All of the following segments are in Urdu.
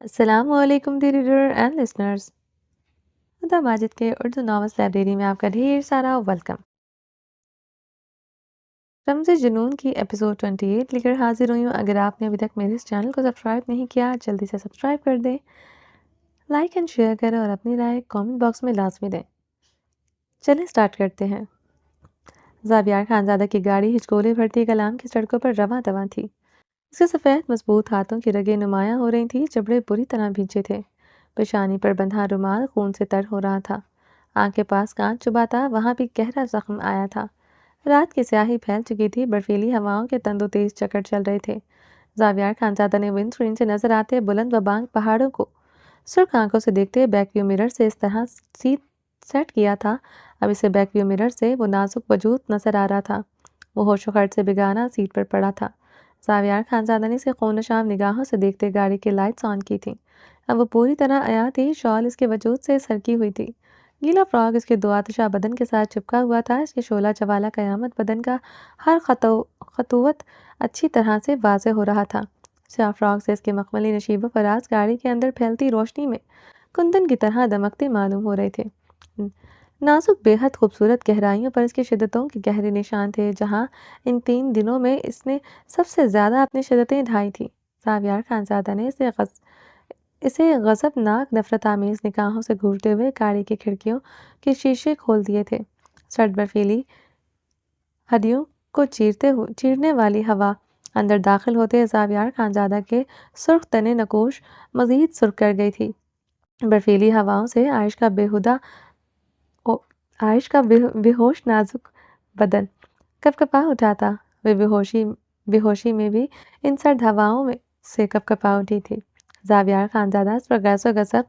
السلام علیکم ڈیئر ریڈر اینڈ لسنرز، خدا ماجد کے اردو ناولس لائبریری میں آپ کا ڈھیر سارا ویلکم۔ رمز جنون کی ایپیسوڈ 28 لے کر حاضر ہوئی ہوں۔ اگر آپ نے ابھی تک میرے اس چینل کو سبسکرائب نہیں کیا جلدی سے سبسکرائب کر دیں، لائک اینڈ شیئر کریں اور اپنی رائے کامنٹ باکس میں لازمی دیں۔ چلیں سٹارٹ کرتے ہیں۔ زاویار خانزادہ کی گاڑی ہچکولے بھرتی کلام کی سڑکوں پر رواں دواں تھی۔ اس کے سفید مضبوط ہاتھوں کی رگیں نمایاں ہو رہی تھیں، جبڑے بری طرح بھیجے تھے، پیشانی پر بندھا رومال خون سے تر ہو رہا تھا، آنکھ کے پاس کانچ چبھا تھا، وہاں بھی گہرا زخم آیا تھا۔ رات کی سیاہی پھیل چکی تھی، برفیلی ہواؤں کے تند و تیز چکر چل رہے تھے۔ زاویار خانزادہ نے ونڈ اسکرین سے نظر آتے بلند و بانگ پہاڑوں کو سرخ آنکھوں سے دیکھتے بیک ویو مرر سے اس طرح سیٹ سیٹ کیا تھا، اب اسے بیک ویو مرر سے وہ نازک وجود نظر آ رہا تھا۔ وہ ہوش و خرد سے بیگانہ سیٹ پر پڑا تھا۔ زاویار خانزادہ نے اسے خون نشان نگاہوں سے دیکھتے گاڑی کی لائٹس آن کی تھیں۔ اب وہ پوری طرح عیاں تھی، شال اس کے وجود سے سرکی ہوئی تھی، گیلا فراک اس کے دو آتشہ بدن کے ساتھ چپکا ہوا تھا، اس کے شعلہ جوالا قیامت بدن کا ہر خطوط اچھی طرح سے واضح ہو رہا تھا۔ سیاہ فراک سے اس کے مخملی نشیب و فراز گاڑی کے اندر پھیلتی روشنی میں کندن کی طرح دمکتے معلوم ہو رہے تھے۔ نازک بے حد خوبصورت گہرائیوں پر اس کی شدتوں کے گہرے نشان تھے، جہاں ان 3 دنوں میں اس نے سب سے زیادہ اپنی شدتیں ڈھائی تھیں۔ زاویار خانزادہ نے اسے غضبناک نفرت آمیز نگاہوں سے گھورتے ہوئے گاڑی کی کھڑکیوں کے شیشے کھول دیے تھے۔ سرد برفیلی ہڈیوں کو چیرنے والی ہوا اندر داخل ہوتے زاویار خانزادہ کے سرخ تنے نقوش مزید سرخ کر گئی تھی۔ برفیلی ہواؤں سے عائش کا بے ہوش نازک بدن کپکپا اٹھا تھا، وہ بے ہوشی میں بھی ان سرد ہواؤں میں سے کپکپا اٹھی تھی۔ زاویار خانزادہ اس پر غیظ و غضب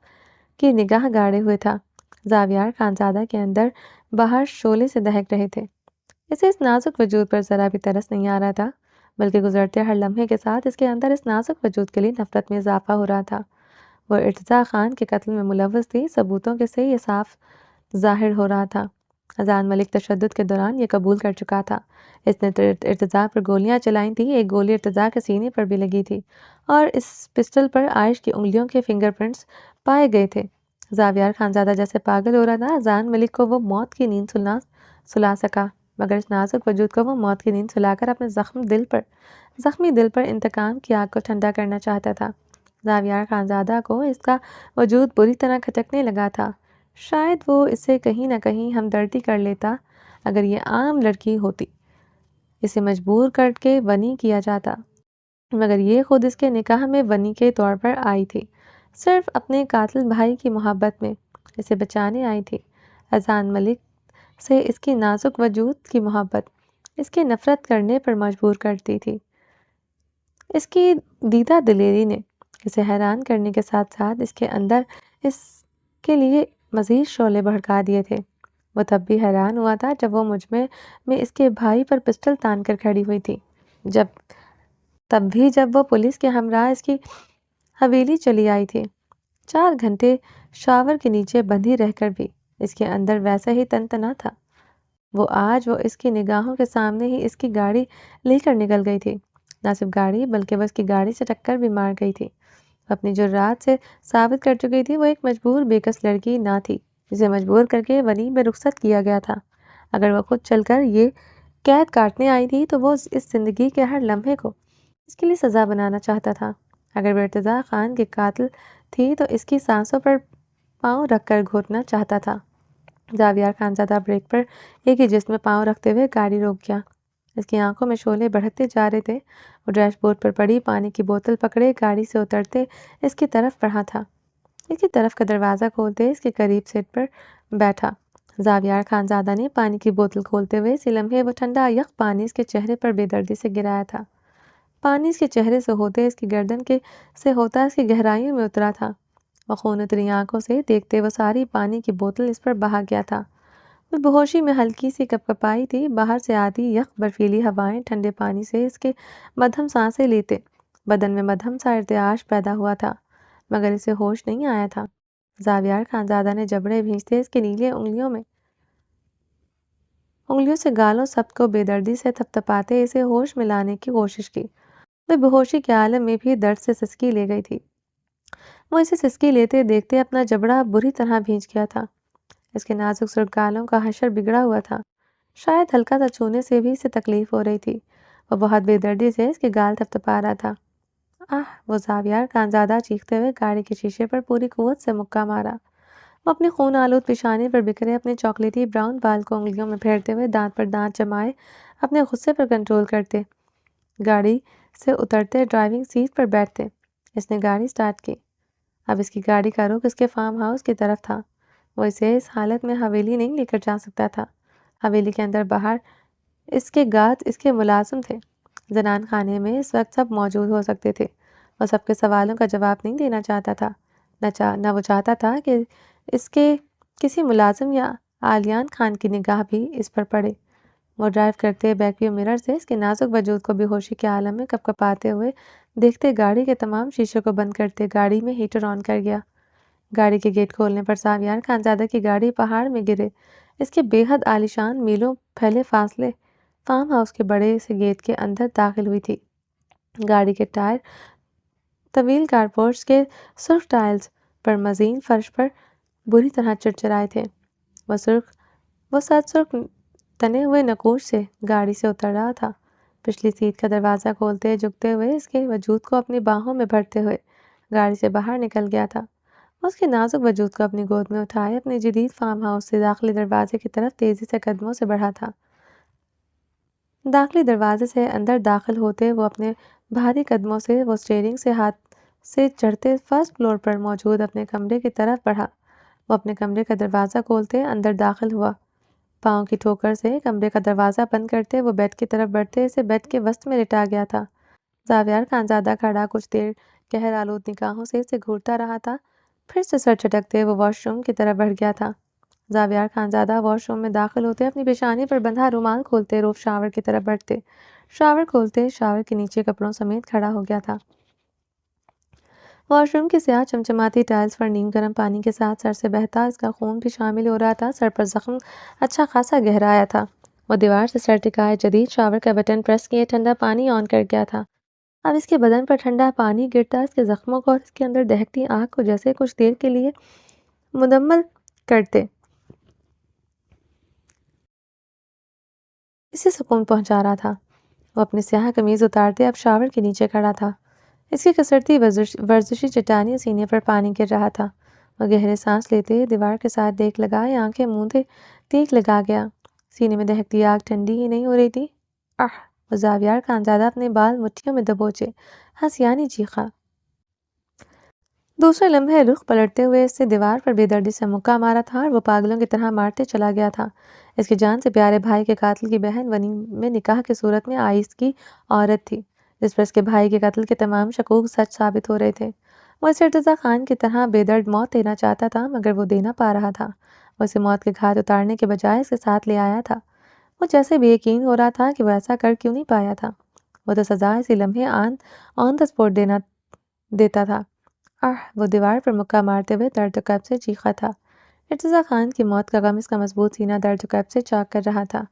کی نگاہ گاڑے ہوئے تھا۔ زاویار خانزادہ کے اندر باہر شعلے سے دہک رہے تھے۔ اسے اس نازک وجود پر ذرا بھی ترس نہیں آ رہا تھا، بلکہ گزرتے ہر لمحے کے ساتھ اس کے اندر اس نازک وجود کے لیے نفرت میں اضافہ ہو رہا تھا۔ وہ ارتضیٰ خان کے قتل میں ملوث تھی، ثبوتوں کے سے یہ صاف ظاہر ہو رہا تھا۔ اذان ملک تشدد کے دوران یہ قبول کر چکا تھا۔ اس نے ارتضیٰ پر گولیاں چلائی تھیں، ایک گولی ارتضیٰ کے سینے پر بھی لگی تھی اور اس پسٹل پر عائش کی انگلیوں کے فنگر پرنٹس پائے گئے تھے۔ زاویار خانزادہ جیسے پاگل ہو رہا تھا۔ اذان ملک کو وہ موت کی نیند سلا سکا، مگر اس نازک وجود کو وہ موت کی نیند سلا کر اپنے زخمی دل پر انتقام کی آگ کو ٹھنڈا کرنا چاہتا تھا۔ زاویار خانزادہ کو اس کا وجود بری طرح کھٹکنے لگا تھا۔ شاید وہ اسے کہیں نہ کہیں ہمدردی کر لیتا اگر یہ عام لڑکی ہوتی، اسے مجبور کر کے ونی کیا جاتا، مگر یہ خود اس کے نکاح میں ونی کے طور پر آئی تھی، صرف اپنے قاتل بھائی کی محبت میں اسے بچانے آئی تھی۔ اذان ملک سے اس کی نازک وجود کی محبت اس کے نفرت کرنے پر مجبور کرتی تھی۔ اس کی دیدہ دلیری نے اسے حیران کرنے کے ساتھ ساتھ اس کے اندر اس کے لیے مزید شعلے بھڑکا دیے تھے۔ وہ تب بھی حیران ہوا تھا جب وہ مجمع میں اس کے بھائی پر پسٹل تان کر کھڑی ہوئی تھی، جب وہ پولیس کے ہمراہ اس کی حویلی چلی آئی تھی۔ 4 گھنٹے شاور کے نیچے بندھی رہ کر بھی اس کے اندر ویسا ہی تنتنا تھا۔ آج وہ اس کی نگاہوں کے سامنے ہی اس کی گاڑی لے کر نکل گئی تھی۔ نہ صرف گاڑی بلکہ وہ اس کی گاڑی سے ٹکر بھی مار گئی تھی۔ اپنی جرات سے ثابت کر چکی تھی وہ ایک مجبور بےکس لڑکی نہ تھی جسے مجبور کر کے ونی میں رخصت کیا گیا تھا۔ اگر وہ خود چل کر یہ قید کاٹنے آئی تھی تو وہ اس زندگی کے ہر لمحے کو اس کے لیے سزا بنانا چاہتا تھا۔ اگر وہ ارتضیٰ خان کی قاتل تھی تو اس کی سانسوں پر پاؤں رکھ کر گھوٹنا چاہتا تھا۔ زاویار خانزادہ بریک پر ایک ہی جسم میں پاؤں رکھتے ہوئے گاڑی روک گیا۔ اس کی آنکھوں میں شعلے بڑھتے جا رہے تھے۔ وہ ڈیش بورڈ پر پڑی پانی کی بوتل پکڑے گاڑی سے اترتے اس کی طرف بڑھا تھا۔ اس کی طرف کا دروازہ کھولتے اس کے قریب سیٹ پر بیٹھا۔ زاویار خانزادہ نے پانی کی بوتل کھولتے ہوئے اسی لمحے وہ ٹھنڈا یخ پانی اس کے چہرے پر بے دردی سے گرایا تھا۔ پانی اس کے چہرے سے ہوتے اس کی گردن سے ہوتا اس کی گہرائیوں میں اترا تھا۔ وہ خون اتری آنکھوں سے دیکھتے وہ ساری پانی کی بوتل اس پر بہا گیا تھا۔ وہ بے ہوشی میں ہلکی سی کپکپائی تھی، باہر سے آتی یخ برفیلی ہوائیں ٹھنڈے پانی سے اس کے مدھم سانسیں لیتے بدن میں مدھم سا ارتعاش پیدا ہوا تھا، مگر اسے ہوش نہیں آیا تھا۔ زاویار خانزادہ نے جبڑے بھینچتے اس کی نیلے انگلیوں سے گالوں سبت کو بے دردی سے تھپتھپاتے اسے ہوش میں لانے کی کوشش کی۔ وہ بے ہوشی کے عالم میں بھی درد سے سسکی لے گئی تھی۔ وہ اسے سسکی لیتے دیکھتے اپنا جبڑا بری طرح بھیج گیا تھا۔ اس کے نازک سرخ گالوں کا حشر بگڑا ہوا تھا، شاید ہلکا سا چھونے سے بھی اسے تکلیف ہو رہی تھی۔ وہ بہت بے دردی سے اس کے گال تھپتھپا رہا تھا۔ وہ زاویار خانزادہ چیختے ہوئے گاڑی کے شیشے پر پوری قوت سے مکہ مارا۔ وہ اپنی خون آلود پیشانی پر بکھرے اپنے چاکلیٹی براؤن بال کو انگلیوں میں پھیرتے ہوئے دانت پر دانت جمائے اپنے غصے پر کنٹرول کرتے گاڑی سے اترتے ڈرائیونگ سیٹ پر بیٹھتے۔ اس نے گاڑی سٹارٹ کی۔ اب اس کی گاڑی کا رخ اس کے فارم ہاؤس کی طرف تھا۔ وہ اسے اس حالت میں حویلی نہیں لے کر جا سکتا تھا۔ حویلی کے اندر باہر اس کے گارڈ اس کے ملازم تھے۔ زنان خانے میں اس وقت سب موجود ہو سکتے تھے۔ وہ سب کے سوالوں کا جواب نہیں دینا چاہتا تھا، نہ وہ چاہتا تھا کہ اس کے کسی ملازم یا آلیان خان کی نگاہ بھی اس پر پڑے۔ وہ ڈرائیو کرتے بیک ویو مرر سے اس کے نازک وجود کو بے ہوشی کے عالم میں کپکپاتے ہوئے دیکھتے گاڑی کے تمام شیشے کو بند کرتے گاڑی میں ہیٹر آن کر گیا۔ گاڑی کے گیٹ کھولنے پر زاویار خانزادہ کی گاڑی پہاڑ میں گرے اس کے بے حد عالیشان میلوں پھیلے فاصلے فارم ہاؤس کے بڑے سے گیٹ کے اندر داخل ہوئی تھی۔ گاڑی کے ٹائر طویل کارپورٹس کے سرخ ٹائلز پر مزین فرش پر بری طرح چرچرائے تھے۔ وہ سچ سرخ تنے ہوئے نقوش سے گاڑی سے اتر رہا تھا، پچھلی سیٹ کا دروازہ کھولتے جھکتے ہوئے اس کے وجود کو اپنی باہوں میں بھرتے ہوئے گاڑی سے باہر نکل گیا تھا۔ وہ اس کے نازک وجود کو اپنی گود میں اٹھائے اپنے جدید فارم ہاؤس سے داخلی دروازے کی طرف تیزی سے قدموں سے بڑھا تھا۔ داخلی دروازے سے اندر داخل ہوتے وہ اپنے بھاری قدموں سے وہ اسٹیئرنگ سے ہاتھ سے چڑھتے فرسٹ فلور پر موجود اپنے کمرے کی طرف بڑھا۔ وہ اپنے کمرے کا دروازہ کھولتے اندر داخل ہوا، پاؤں کی ٹھوکر سے کمرے کا دروازہ بند کرتے وہ بیڈ کی طرف بڑھتے اسے بیڈ کے وسط میں لٹا گیا تھا۔ زاویار خانزادہ کھڑا کچھ دیر قہر آلود نگاہوں سے اسے گھورتا رہا تھا، پھر سے سر جھٹکتے وہ واش روم کی طرف بڑھ گیا تھا۔ زاویار خانزادہ واش روم میں داخل ہوتے اپنی پیشانی پر بندھا رومال کھولتے روف شاور کی طرف بڑھتے، شاور کھولتے شاور کے نیچے کپڑوں سمیت کھڑا ہو گیا تھا۔ واش روم کی سیاہ چمچماتی ٹائلز پر نیم گرم پانی کے ساتھ سر سے بہتا اس کا خون بھی شامل ہو رہا تھا۔ سر پر زخم اچھا خاصا گہرا آیا تھا۔ وہ دیوار سے سر ٹکائے جدید شاور کا بٹن پریس کیے ٹھنڈا پانی آن کر گیا تھا۔ اب اس کے بدن پر ٹھنڈا پانی گرتا اس کے زخموں کو اور اس کے اندر دہکتی آگ کو جیسے کچھ دیر کے لیے مدمل کرتے اسے سکون پہنچا رہا تھا۔ وہ اپنی سیاہ قمیض اتارتے اب شاور کے نیچے کھڑا تھا۔ اس کی کسرتی ورزشی چٹانی سینے پر پانی گر رہا تھا۔ وہ گہرے سانس لیتے دیوار کے ساتھ دیکھ لگائے آنکھیں موندے تیک لگا گیا۔ سینے میں دہکتی آگ ٹھنڈی ہی نہیں ہو رہی تھی۔ وہ زاویار خانزادہ اپنے بال مٹھیوں میں دبوچے ہنسیانی چیخا۔ دوسرے لمحے رخ پلٹتے ہوئے اس سے دیوار پر بے دردی سے مکہ مارا تھا اور وہ پاگلوں کی طرح مارتے چلا گیا تھا۔ اس کی جان سے پیارے بھائی کے قاتل کی بہن ونی میں نکاح کی صورت میں آئس کی عورت تھی، جس پر اس کے بھائی کے قتل کے تمام شکوک سچ ثابت ہو رہے تھے۔ وہ اسے ارتضیٰ خان کی طرح بے درد موت دینا چاہتا تھا، مگر وہ دے نہ پا رہا تھا۔ وہ اسے موت کے گھاٹ اتارنے کے بجائے اس کے ساتھ لے آیا تھا۔ وہ جیسے بے یقین ہو رہا تھا کہ وہ ایسا کر کیوں نہیں پایا تھا۔ وہ تو سزا اسی لمحے آن دا سپوٹ دیتا تھا۔ وہ دیوار پر مکہ مارتے ہوئے درد و کیب سے چیخا تھا۔ ارتضیٰ خان کی موت کا غم اس کا مضبوط سینہ درد و کیب سے چاک کر رہا تھا۔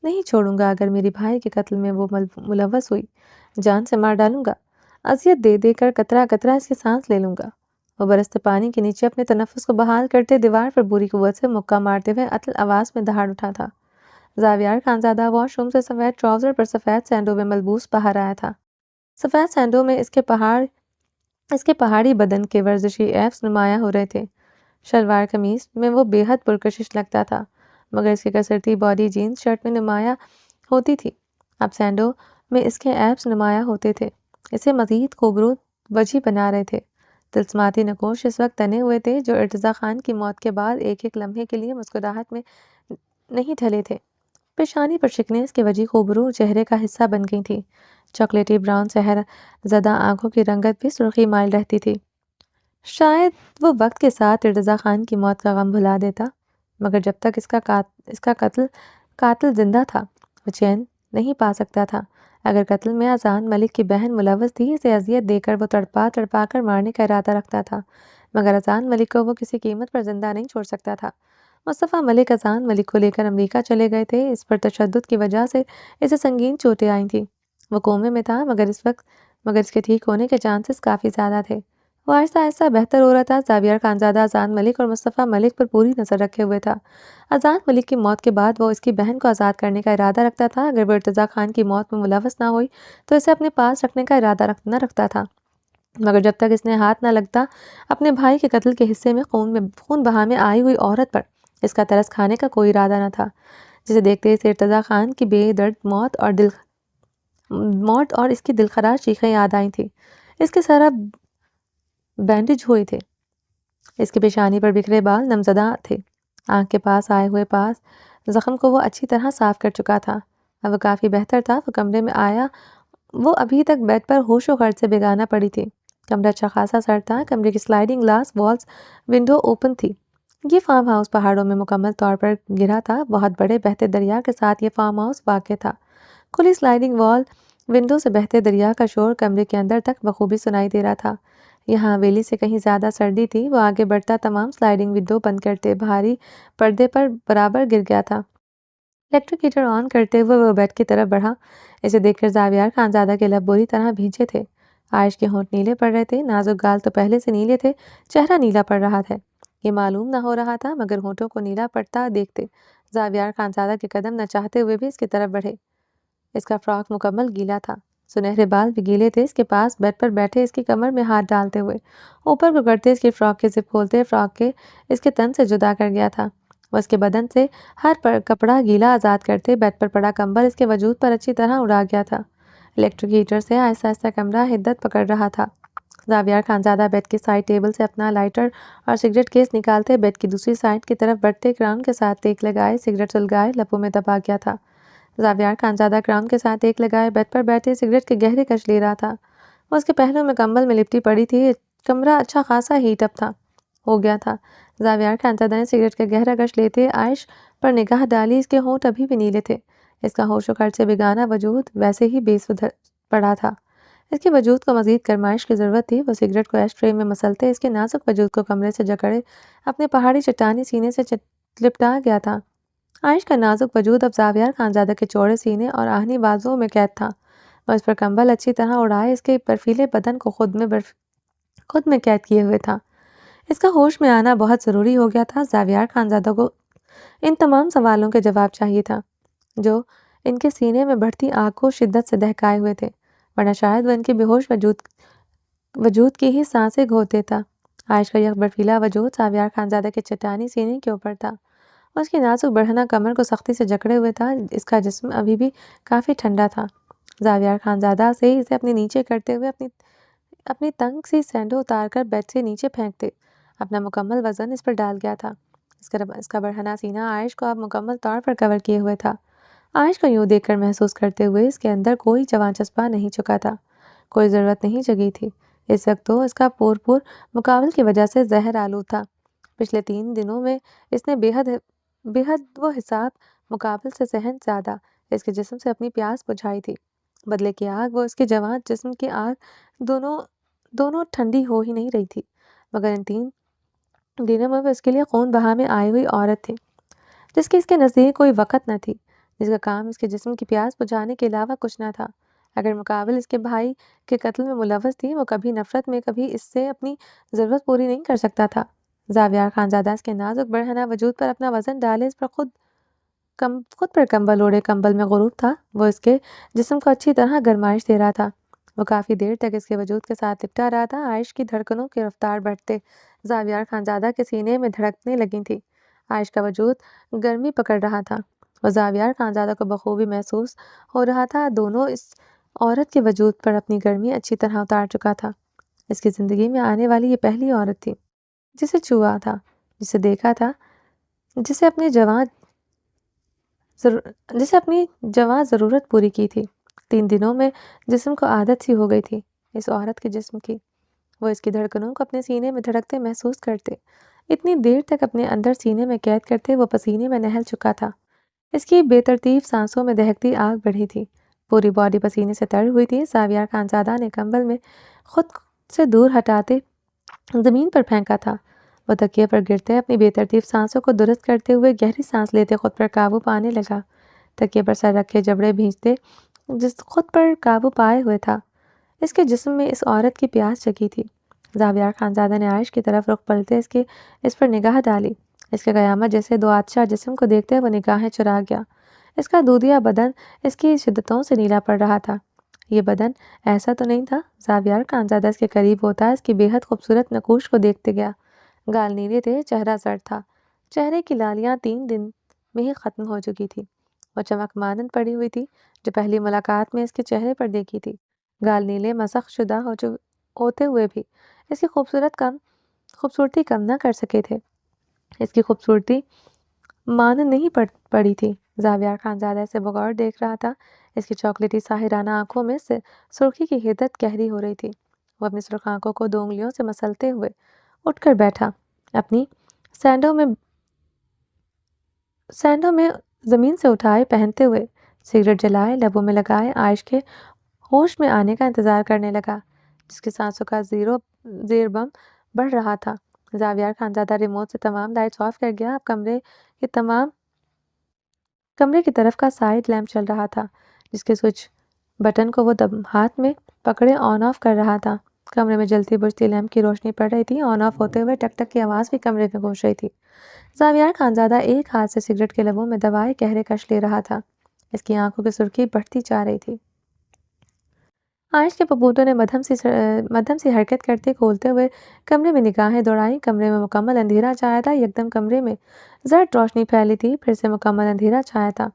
نہیں چھوڑوں گا، اگر میری بھائی کے قتل میں وہ ملوث ہوئی جان سے مار ڈالوں گا، اذیت دے دے کر قطرہ قطرہ اس کی سانس لے لوں گا۔ وہ برستے پانی کے نیچے اپنے تنفس کو بحال کرتے دیوار پر بری قوت سے مکہ مارتے ہوئے اتل آواز میں دہاڑ اٹھا تھا۔ زاویار خانزادہ واش روم سے سفید ٹراؤزر پر سفید سینڈو میں ملبوس باہر آیا تھا۔ سفید سینڈو میں اس کے پہاڑی بدن کے ورزشی ایبس نمایاں ہو رہے تھے۔ شلوار قمیص میں وہ بے حد پرکشش لگتا تھا، مگر اس کی کسرتی باڈی جینز شرٹ میں نمایاں ہوتی تھی۔ اب سینڈو میں اس کے ایبس نمایاں ہوتے تھے، اسے مزید خوبصورت وجہ بنا رہے تھے۔ طلسماتی نقوش اس وقت تنے ہوئے تھے جو ارتضیٰ خان کی موت کے بعد ایک ایک لمحے کے لیے مسکراہٹ میں نہیں ڈھلے تھے۔ پیشانی پر شکنیں اس کے وجہ خوبرو چہرے کا حصہ بن گئی تھی۔ چاکلیٹی براؤن سحر زدہ آنکھوں کی رنگت بھی سرخی مائل رہتی تھی۔ شاید وہ وقت کے ساتھ ارتضیٰ خان کی موت کا غم بھلا دیتا، مگر جب تک اس کا قاتل زندہ تھا وہ چین نہیں پا سکتا تھا۔ اگر قتل میں اذان ملک کی بہن ملوث تھی، اسے اذیت دے کر وہ تڑپا تڑپا کر مارنے کا ارادہ رکھتا تھا، مگر اذان ملک کو وہ کسی قیمت پر زندہ نہیں چھوڑ سکتا تھا۔ مصطفیٰ ملک اذان ملک کو لے کر امریکہ چلے گئے تھے۔ اس پر تشدد کی وجہ سے اسے سنگین چوٹیں آئی تھیں۔ وہ کومے میں تھا، مگر اس کے ٹھیک ہونے کے چانسز کافی زیادہ تھے۔ وہ آہستہ آہستہ بہتر ہو رہا تھا۔ زاویہ خانزادہ آزاد ملک اور مصطفیٰ ملک پر پوری نظر رکھے ہوئے تھا۔ آزاد ملک کی موت کے بعد وہ اس کی بہن کو آزاد کرنے کا ارادہ رکھتا تھا۔ اگر وہ ارتضیٰ خان کی موت میں ملوث نہ ہوئی تو اسے اپنے پاس رکھنے کا ارادہ نہ رکھتا تھا، مگر جب تک اس نے ہاتھ نہ لگتا اپنے بھائی کے قتل کے حصے میں خون بہانے آئی ہوئی عورت پر اس کا ترس کھانے کا کوئی ارادہ نہ تھا، جسے دیکھتے اسے ارتضیٰ خان کی بے درد موت اور اس کی دلخراش چیخیں یاد آئی تھی۔ اس کے سر بینڈیج ہوئے تھے، اس کے پیشانی پر بکھرے بال نمزدہ تھے، آنکھ کے پاس آئے ہوئے زخم کو وہ اچھی طرح صاف کر چکا تھا۔ اب وہ کافی بہتر تھا۔ وہ کمرے میں آیا، وہ ابھی تک بیڈ پر ہوش و خرچ سے بیگانہ پڑی تھی۔ کمرہ اچھا خاصا سرد تھا، کمرے کی sliding glass walls window open تھی۔ یہ فارم ہاؤس پہاڑوں میں مکمل طور پر گرا تھا، بہت بڑے بہتے دریا کے ساتھ یہ فارم ہاؤس واقع تھا۔ کھلی سلائیڈنگ وال ونڈو سے بہتے دریا کا شور کمرے کے اندر تک بخوبی سنائی دے رہا تھا۔ یہاں حویلی سے کہیں زیادہ سردی تھی۔ وہ آگے بڑھتا تمام سلائیڈنگ ونڈو بند کرتے بھاری پردے پر برابر گر گیا تھا۔ الیکٹرک ہیٹر آن کرتے ہوئے وہ بیڈ کی طرف بڑھا۔ اسے دیکھ کر زاویہ خانزادہ کے لب بری طرح بھیجے تھے۔ عائش کے ہونٹ نیلے پڑ رہے تھے، نازک گال تو پہلے سے نیلے تھے، چہرہ نیلا پڑ رہا تھا۔ یہ معلوم نہ ہو رہا تھا، مگر ہونٹوں کو نیلا پڑتا دیکھتے زاویہ خانزادہ کے قدم نہ چاہتے ہوئے بھی اس کی طرف بڑھے۔ اس کا فراک مکمل گیلا تھا، سنہرے بال بھی گیلے تھے۔ اس کے پاس بیڈ پر بیٹھے اس کی کمر میں ہاتھ ڈالتے ہوئے اوپر کو کرتے اس کی فراک کے زپ کھولتے فراک کے اس کے تن سے جدا کر گیا تھا۔ وہ اس کے بدن سے ہر کپڑا گیلا آزاد کرتے بیڈ پر پڑا کمبل اس کے وجود پر اچھی طرح اڑا گیا تھا۔ الیکٹرک ہیٹر سے آہستہ آہستہ کمرہ حدت پکڑ رہا تھا۔ زاویہ خانزادہ بیڈ کی سائڈ ٹیبل سے اپنا لائٹر اور سگریٹ کیس نکالتے بیڈ کی دوسری سائڈ کی طرف بڑھتے کراؤن کے ساتھ ٹیک لگائے سگریٹ سلگائے لبوں میں دبا گیا تھا۔ زاویہ خانزادہ کراؤن کے ساتھ ٹیک لگائے بیڈ پر بیٹھے سگریٹ کے گہرے کش لے رہا تھا۔ وہ اس کے پہلو میں کمبل میں لپٹی پڑی تھی۔ کمرہ اچھا خاصا ہیٹ اپ ہو گیا تھا۔ زاویہ خانزادہ نے سگریٹ کا گہرا کش لیتے عائش پر نگاہ ڈالی۔ اس کے ہونٹ ابھی بھی نیلے تھے، اس کا ہوش و خرچ سے بیگانہ وجود ویسے ہی بے سدھر پڑا تھا۔ اس کے وجود کو مزید گرمائش کی ضرورت تھی۔ وہ سگریٹ کو ایش ٹرے میں مسلتے اس کے نازک وجود کو کمرے سے جکڑے اپنے پہاڑی چٹانی سینے سے لپٹا گیا تھا۔ عائش کا نازک وجود اب زاویہ خانزادہ کے چوڑے سینے اور آہنی بازوؤں میں قید تھا۔ وہ اس پر کمبل اچھی طرح اڑائے اس کے برفیلے بدن کو خود میں قید کیے ہوئے تھا۔ اس کا ہوش میں آنا بہت ضروری ہو گیا تھا۔ زاویہ خانزادہ کو ان تمام سوالوں کے جواب چاہیے تھا جو ان کے سینے میں بڑھتی آگ کو شدت سے دہکائے ہوئے تھے، ورنہ شاید وہ ان کے بے ہوش وجود کی ہی سانسیں گھوت دیتا۔ عائش کا یک برفیلا وجود زاویہ خانزادہ کے چٹانی سینے کے اوپر تھا۔ اس کی نازک بڑھنا کمر کو سختی سے جکڑے ہوئے تھا۔ اس کا جسم ابھی بھی کافی ٹھنڈا تھا۔ زاویہ خانزادہ سے اسے اپنے نیچے کرتے ہوئے اپنی تنگ سی سینڈو اتار کر بیڈ سے نیچے پھینکتے اپنا مکمل وزن اس پر ڈال گیا تھا۔ اس کا بڑھنا سینہ عائش کو اب مکمل طور پر کور کیے ہوئے تھا۔ عائش کو یوں دیکھ کر محسوس کرتے ہوئے اس کے اندر کوئی جواں جذبہ نہیں چکا تھا، کوئی ضرورت نہیں جگی تھی۔ اس وقت تو اس کا پور مقابل کی وجہ سے زہر آلود تھا۔ پچھلے 3 دنوں میں اس نے بے حد و حساب مقابل سے صحن زیادہ اس کے جسم سے اپنی پیاس بجھائی تھی۔ بدلے کی آگ وہ اس کے جواں جسم کی آگ دونوں ٹھنڈی ہو ہی نہیں رہی تھی، مگر ان 3 دنوں میں وہ اس کے لیے خون بہانے آئی ہوئی عورت تھی، جس کی اس کے نزدیک کوئی وقت نہ تھی، جس کا کام اس کے جسم کی پیاس بجھانے کے علاوہ کچھ نہ تھا۔ اگر مقابل اس کے بھائی کے قتل میں ملوث تھی، وہ کبھی نفرت میں کبھی اس سے اپنی ضرورت پوری نہیں کر سکتا تھا۔ زاویہ خانزادہ اس کے نازک بڑھنا وجود پر اپنا وزن ڈالے اس پر خود پر کمبل اوڑھے کمبل میں غروب تھا۔ وہ اس کے جسم کو اچھی طرح گرمائش دے رہا تھا۔ وہ کافی دیر تک اس کے وجود کے ساتھ لپٹا رہا تھا۔ عائش کی دھڑکنوں کی رفتار بڑھتے زاویہ خانزادہ کے سینے میں دھڑکنے لگی تھی۔ عائش کا وجود گرمی پکڑ رہا تھا۔ وہ زاویہ خانزادہ کو بخوبی محسوس ہو رہا تھا۔ دونوں اس عورت کے وجود پر اپنی گرمی اچھی طرح اتار چکا تھا۔ اس کی زندگی میں آنے والی یہ پہلی عورت تھی جسے چھوا تھا، جسے دیکھا تھا، جسے اپنی جواں ضرورت پوری کی تھی۔ 3 دنوں میں جسم کو عادت سی ہو گئی تھی اس عورت کے جسم کی۔ وہ اس کی دھڑکنوں کو اپنے سینے میں دھڑکتے محسوس کرتے، اتنی دیر تک اپنے اندر سینے میں قید کرتے۔ وہ پسینے میں نہل چکا تھا، اس کی بے ترتیب سانسوں میں دہکتی آگ بڑھی تھی، پوری باڈی پسینے سے تر ہوئی تھی۔ زاویہ خانزادہ نے کمبل میں خود سے دور ہٹاتے زمین پر پھینکا تھا۔ وہ تکیے پر گرتے اپنی بے ترتیب سانسوں کو درست کرتے ہوئے گہری سانس لیتے خود پر قابو پانے لگا۔ تکیے پر سر رکھے جبڑے بھینچتے خود پر قابو پائے ہوئے تھا۔ اس کے جسم میں اس عورت کی پیاس جگی تھی۔ زاویار خانزادہ نے عائش کی طرف رخ پلٹے اس پر نگاہ ڈالی۔ اس کے قیامت جیسے دو آتشا جسم کو دیکھتے وہ نگاہیں چرا گیا۔ اس کا دودھیا بدن اس کی شدتوں سے نیلا پڑ رہا تھا۔ یہ بدن ایسا تو نہیں تھا۔ زاویار خانزادہ اس کے قریب ہوتا اس کی بے حد خوبصورت نقوش کو دیکھتے گیا۔ گال نیلے تھے، چہرہ زرد تھا، چہرے کی لالیاں 3 دن میں ہی ختم ہو چکی تھی۔ وہ چمک مانند پڑی ہوئی تھی جو پہلی ملاقات میں اس کے چہرے پر دیکھی تھی۔ گال نیلے مسخ شدہ ہوتے ہوئے بھی اس کی خوبصورتی کم نہ کر سکے تھے۔ اس کی خوبصورتی مانند نہیں پڑی تھی۔ زاویار خانزادہ اسے بغور دیکھ رہا تھا۔ اس کی چاکلیٹی ساحرانہ آنکھوں میں سے سرخی کی حدت گہری ہو رہی تھی۔ وہ اپنی سرخ آنکھوں کو 2 انگلیوں سے مسلتے ہوئے اٹھ کر بیٹھا، اپنی سینڈوں میں زمین سے اٹھائے پہنتے ہوئے، سگریٹ جلائے، لبوں میں لگائے، عائش کے ہوش میں آنے کا انتظار کرنے لگا، جس کی سانسوں کا زیر بم بڑھ رہا تھا۔ زاویار خانزادہ ریموٹ سے تمام لائٹس آف کر گیا۔ اب کمرے کی طرف کا سائیڈ لیمپ چل رہا تھا، جس کے سوئچ بٹن کو وہ ہاتھ میں پکڑے آن آف کر رہا تھا۔ کمرے میں جلتی بجھتی لیمپ کی روشنی پڑ رہی تھی۔ آن آف ہوتے ہوئے ٹک ٹک کی آواز بھی کمرے میں گونج رہی تھی۔ زاویار خانزادہ ایک ہاتھ سے سگریٹ کے لبوں میں دبائے گہرے کش لے رہا تھا۔ اس کی آنکھوں کی سرخی بڑھتی جا رہی تھی۔ عائش کے پپوتوں نے مدھم سی حرکت کرتے کھولتے ہوئے کمرے میں نگاہیں دوڑائیں۔ کمرے میں مکمل اندھیرا چھایا تھا۔ یکدم کمرے میں زرد روشنی پھیلی تھی، پھر سے مکمل اندھیرا چھایا تھا۔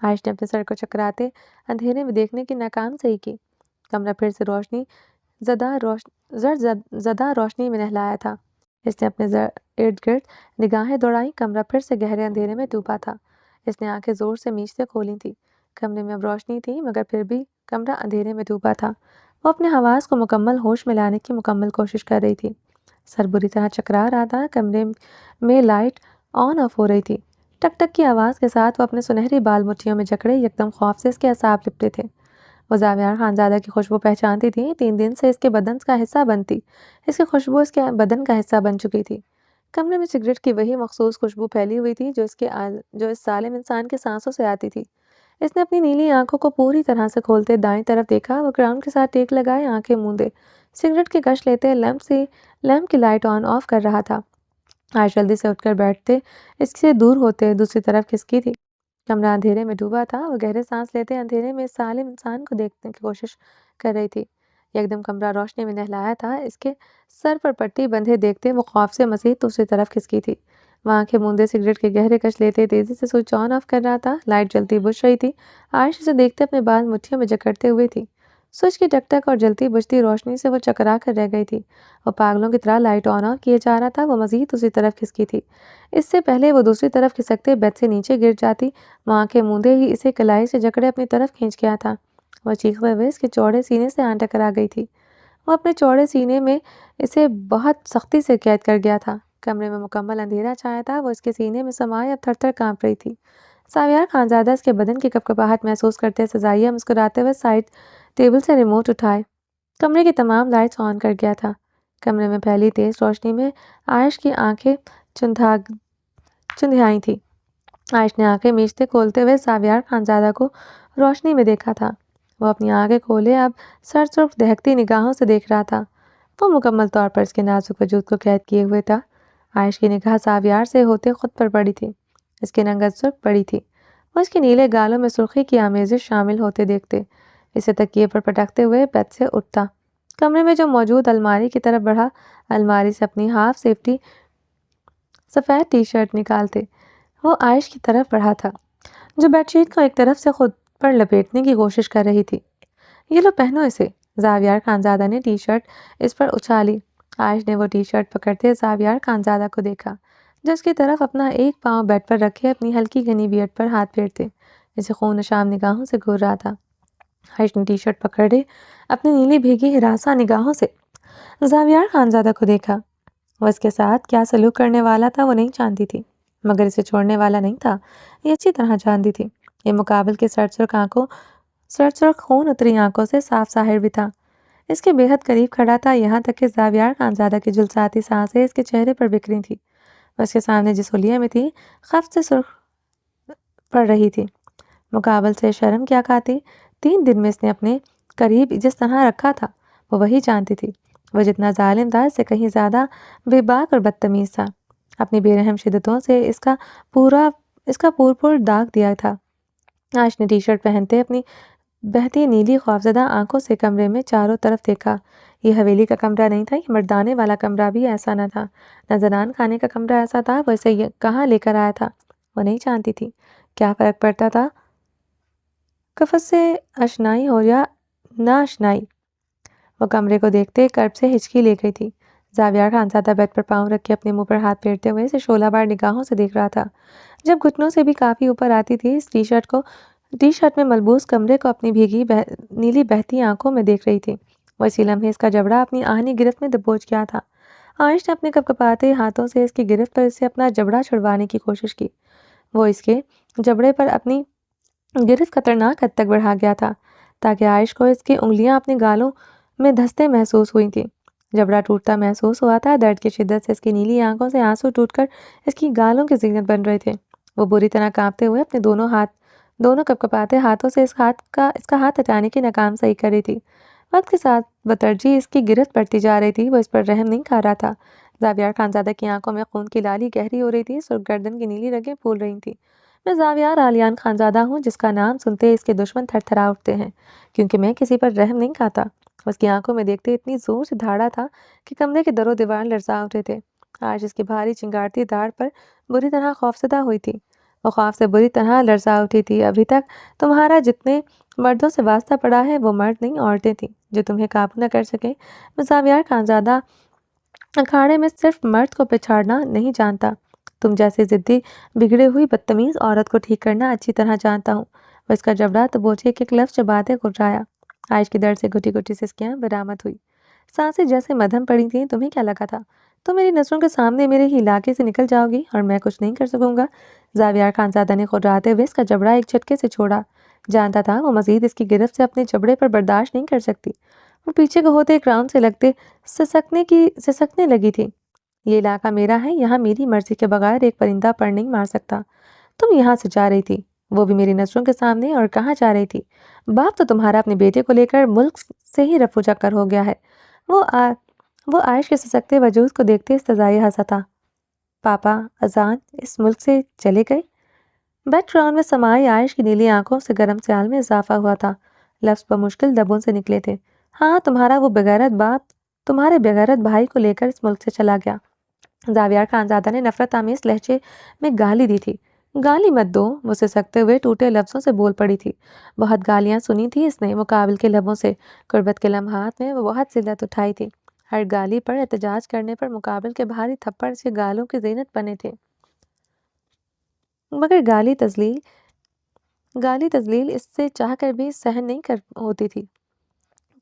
عائش نے اپنے سر کو چکراتے اندھیرے میں دیکھنے کی ناکام صحیح کی۔ کمرہ پھر سے زرد زدہ روشنی میں نہلایا تھا۔ اس نے اپنے ارد گرد نگاہیں دوڑائیں۔ کمرہ پھر سے گہرے اندھیرے میں ڈوبا تھا۔ اس نے آنکھیں زور سے میچتے کھولی تھی۔ کمرے میں اب روشنی تھی، مگر پھر بھی کمرہ اندھیرے میں ڈوبا تھا۔ وہ اپنے حواس کو مکمل ہوش میں لانے کی مکمل کوشش کر رہی تھی۔ سر بری طرح چکرا رہا تھا۔ کمرے میں لائٹ آن آف ہو رہی تھی۔ ٹک ٹک کی آواز کے ساتھ وہ اپنے سنہری بال مٹھیوں میں جکڑے، یکدم خوف سے اس کے اعصاب لپٹے تھے۔ وہ زاویار خانزادہ کی خوشبو پہچانتی تھی۔ 3 دن سے اس کے بدن کا حصہ بنتی، اس کی خوشبو اس کے بدن کا حصہ بن چکی تھی۔ کمرے میں سگریٹ کی وہی مخصوص خوشبو پھیلی ہوئی تھی جو اس ظالم انسان کے سانسوں سے آتی تھی۔ اس نے اپنی نیلی آنکھوں کو پوری طرح سے کھولتے دائیں طرف دیکھا۔ وہ گراؤنڈ کے ساتھ ٹیک لگائے آنکھیں موندے سگریٹ کی کش لیتے لیمپ کی لائٹ آن آف کر رہا تھا۔ عائش جلدی سے اٹھ کر بیٹھتے اس سے دور ہوتے دوسری طرف کھسکی تھی۔ کمرہ اندھیرے میں ڈوبا تھا۔ وہ گہرے سانس لیتے اندھیرے میں اس ظالم انسان کو دیکھنے کی کوشش کر رہی تھی۔ یکدم کمرہ روشنی میں نہلایا تھا۔ اس کے سر پر پٹی بندھے دیکھتے وہ خوف سے مزید دوسری طرف کھسکی تھی۔ وہ آنکھیں موندے سگریٹ کے گہرے کش لیتے تیزی سے سوئچ آن آف کر رہا تھا۔ لائٹ جلتی بجھ رہی تھی۔ عائش اسے دیکھتے اپنے بال مٹھیوں میں جکڑتے ہوئے تھی۔ سوئچ کی ٹک ٹک اور جلتی بجھتی روشنی سے وہ چکرا کر رہ گئی تھی۔ وہ پاگلوں کی طرح لائٹ آن آف کیے جا رہا تھا۔ وہ مزید دوسری طرف کھسکی تھی۔ اس سے پہلے وہ دوسری طرف کھسکتے بیڈ سے نیچے گر جاتی۔ وہ آنکھیں موندے ہی اسے کلائی سے جکڑے اپنی طرف کھینچ گیا تھا۔ وہ چیختے ہوئے اس کے چوڑے سینے سے آن ٹکرا گئی تھی۔ وہ اپنے چوڑے سینے میں اسے بہت سختی سے قید کر گیا تھا۔ کمرے میں مکمل اندھیرا چھایا تھا۔ وہ اس کے سینے میں سمائے اب تھر تھر کانپ رہی تھی۔ زاویار خانزادہ اس کے بدن کی کپکپاہٹ محسوس کرتے سزائیہ مسکراتے ہوئے سائیڈ ٹیبل سے ریموٹ اٹھائے کمرے کی تمام لائٹس آن کر گیا تھا۔ کمرے میں پھیلی تیز روشنی میں عائش کی آنکھیں چندھیائی تھی۔ عائش نے آنکھیں میچتے کھولتے ہوئے زاویار خانزادہ کو روشنی میں دیکھا تھا۔ وہ اپنی آنکھیں کھولے اب سر سرخ دہکتی نگاہوں سے دیکھ رہا تھا۔ وہ مکمل طور پر اس کے نازک وجود کو قید کیے ہوئے تھا۔ عائش کی نگاہ زاویار سے ہوتے خود پر پڑی تھی۔ اس کی رنگت سرخ پڑی تھی۔ وہ اس کے نیلے گالوں میں سرخی کی آمیزش شامل ہوتے دیکھتے اسے تکیے پر پٹکتے ہوئے بیڈ سے اٹھتا، کمرے میں جو موجود الماری کی طرف بڑھا، الماری سے اپنی ہاف سیفٹی سفید ٹی شرٹ نکالتے وہ عائش کی طرف بڑھا تھا، جو بیڈ شیٹ کو ایک طرف سے خود پر لپیٹنے کی کوشش کر رہی تھی۔ یہ لو پہنو اسے۔ زاویار خانزادہ نے ٹی شرٹ اس پر اچھالی۔ عائش نے وہ ٹی شرٹ پکڑتے زاویار خانزادہ کو دیکھا، جو اس کی طرف اپنا ایک پاؤں بیڈ پر رکھے اپنی ہلکی گھنی بیئرڈ پر ہاتھ پھیرتے اسے خون نشام نگاہوں سے گھور رہا تھا۔ عائش نے ٹی شرٹ پکڑے اپنی نیلی بھیگی ہراساں نگاہوں سے زاویار خانزادہ کو دیکھا۔ وہ اس کے ساتھ کیا سلوک کرنے والا تھا وہ نہیں جانتی تھی، مگر اسے چھوڑنے والا نہیں تھا یہ اچھی طرح جانتی تھی۔ یہ مقابل کے سرد سرخ خون اتری آنکھوں سے صاف ظاہر بھی تھا۔ اس کے بے حد قریب کھڑا تھا، یہاں تک کہ زاویار خانزادہ کی جلساتی سانسیں اس کے چہرے پر بکھری تھی۔ وہ اس کے سامنے جس حلیے میں تھی خفت سے سرخ پڑ رہی تھی۔ مقابل سے شرم کیا کھاتی۔ 3 دن میں اس نے اپنے قریب جس طرح رکھا تھا وہ وہی جانتی تھی۔ وہ جتنا ظالم تھا اس سے کہیں زیادہ بے باک اور بدتمیز تھا۔ اپنی بے رحم شدتوں سے اس کا پور داغ دیا تھا۔ عائش نے ٹی شرٹ پہنتے اپنی بہتی نیلی خوفزدہ آنکھوں سے کمرے میں چاروں طرف دیکھا۔ یہ حویلی کا کمرہ نہیں تھا، یہ مردانے والا کمرہ بھی ایسا نہ تھا، نہ زنان خانے کا کمرہ ایسا تھا۔ وہ اسے کہاں لے کر آیا تھا وہ نہیں جانتی تھی۔ کیا فرق پڑتا تھا کفس سے اشنائی ہو یا نا اشنائی؟ وہ کمرے کو دیکھتے کرب سے ہچکی لے گئی تھی۔ زاویار خانزادہ بیڈ پر پاؤں رکھ کے اپنے منہ پر ہاتھ پھیرتے ہوئے اسے شعلہ بار نگاہوں سے دیکھ رہا تھا۔ جب گھٹنوں سے بھی کافی اوپر آتی تھی، اس ٹی شرٹ میں ملبوس کمرے کو اپنی بھیگی نیلی بہتی آنکھوں میں دیکھ رہی تھی۔ وہ اسی لمحے اس کا جبڑا اپنی آہنی گرفت میں دبوچ گیا تھا۔ عائش نے اپنے کپکپاتے ہاتھوں سے اس کی گرفت پر اسے اپنا جبڑا چھڑوانے کی کوشش کی۔ وہ اس کے جبڑے پر اپنی گرفت خطرناک حد تک بڑھا گیا تھا تاکہ عائش کو اس کی انگلیاں اپنے گالوں میں دھستے محسوس ہوئی تھیں۔ جبڑا ٹوٹتا محسوس ہوا تھا۔ درد کی شدت سے اس کی نیلی آنکھوں سے آنسو ٹوٹ کر اس کی گالوں کی زینت بن رہے تھے۔ وہ بری طرح کانپتے ہوئے اپنے دونوں کپکپاتے ہاتھوں سے اس کا ہاتھ ہٹانے کی ناکام صحیح کر رہی تھی۔ وقت کے ساتھ بترجیح اس کی گرفت بڑھتی جا رہی تھی۔ وہ اس پر رحم نہیں کھا رہا تھا۔ زاویار خانزادہ کی آنکھوں میں خون کی لالی گہری ہو رہی تھی، سرخ گردن کی نیلی رگیں پھول رہی تھیں۔ میں زاویار آلیان خانزادہ ہوں جس کا نام سنتے اس کے دشمن تھر تھرا اٹھتے ہیں، کیونکہ میں کسی پر رحم نہیں کھاتا۔ اس کی آنکھوں میں دیکھتے اتنی زور سے دھاڑا تھا کہ کمرے کے در و دیوار لرزا اٹھے تھے۔ آج اس کی بھاری چنگارتی داڑھ پر بری طرح خوفزدہ ہوئی تھی۔ وہ خوف سے بری طرح لرزا اٹھی تھی۔ ابھی تک تمہارا جتنے مردوں سے واسطہ پڑا ہے وہ مرد نہیں عورتیں تھیں جو تمہیں قابو نہ کر سکے۔ میں زاویار خانزادہ اکھاڑے میں صرف مرد کو پچھاڑنا نہیں جانتا، تم جیسے ضدی بگڑے ہوئی بدتمیز عورت کو ٹھیک کرنا اچھی طرح جانتا ہوں۔ وہ اس کا جبڑا دبوچے ایک لفظ چباتے گھٹرایا۔ عائش کی درد سے گھٹی گھٹی سسکیاں برآمد ہوئی، سانسیں جیسے مدھم پڑی تھیں۔ تمہیں کیا لگا تھا تم میری نظروں کے سامنے میرے ہی علاقے سے نکل جاؤ گی اور میں کچھ نہیں کر سکوں گا؟ زاویار خانزادہ نے خراتے ہوئے اس کا جبڑا ایک جھٹکے سے چھوڑا۔ جانتا تھا وہ مزید اس کی گرفت سے اپنے جبڑے پر برداشت نہیں کر سکتی۔ وہ پیچھے کو ہوتے ایک راؤنڈ سے لگتے سسکنے لگی تھی۔ یہ علاقہ میرا ہے، یہاں میری مرضی کے بغیر ایک پرندہ پر نہیں مار سکتا۔ تم یہاں سے جا رہی تھی، وہ بھی میری نظروں کے سامنے، اور کہاں جا رہی تھی؟ باپ تو تمہارا اپنے بیٹے کو لے کر ملک سے ہی رفو چکر ہو گیا ہے۔ وہ عائش کے سسکتے وجود کو دیکھتے استضائی ہنسا تھا۔ پاپا اذان اس ملک سے چلے گئے؟ بیک گراؤنڈ میں سمائی عائش کی نیلی آنکھوں سے گرم سیال میں اضافہ ہوا تھا۔ لفظ بمشکل لبوں سے نکلے تھے۔ ہاں، تمہارا وہ بغیرت باپ تمہارے بغیرت بھائی کو لے کر اس ملک سے چلا گیا۔ زاویار خانزادہ نے نفرت آمیز لہجے میں گالی دی تھی۔ گالی مت دو، وہ سسکتے ہوئے ٹوٹے لفظوں سے بول پڑی تھی۔ بہت گالیاں سنی تھی اس نے مقابل کے لبوں سے۔ قربت کے لمحات میں وہ بہت ذلت اٹھائی تھی۔ ہر گالی پر احتجاج کرنے پر مقابل کے بھاری تھپڑ سے گالوں کی زینت بنے تھے، مگر گالی تذلیل اس سے چاہ کر بھی سہن نہیں ہوتی تھی۔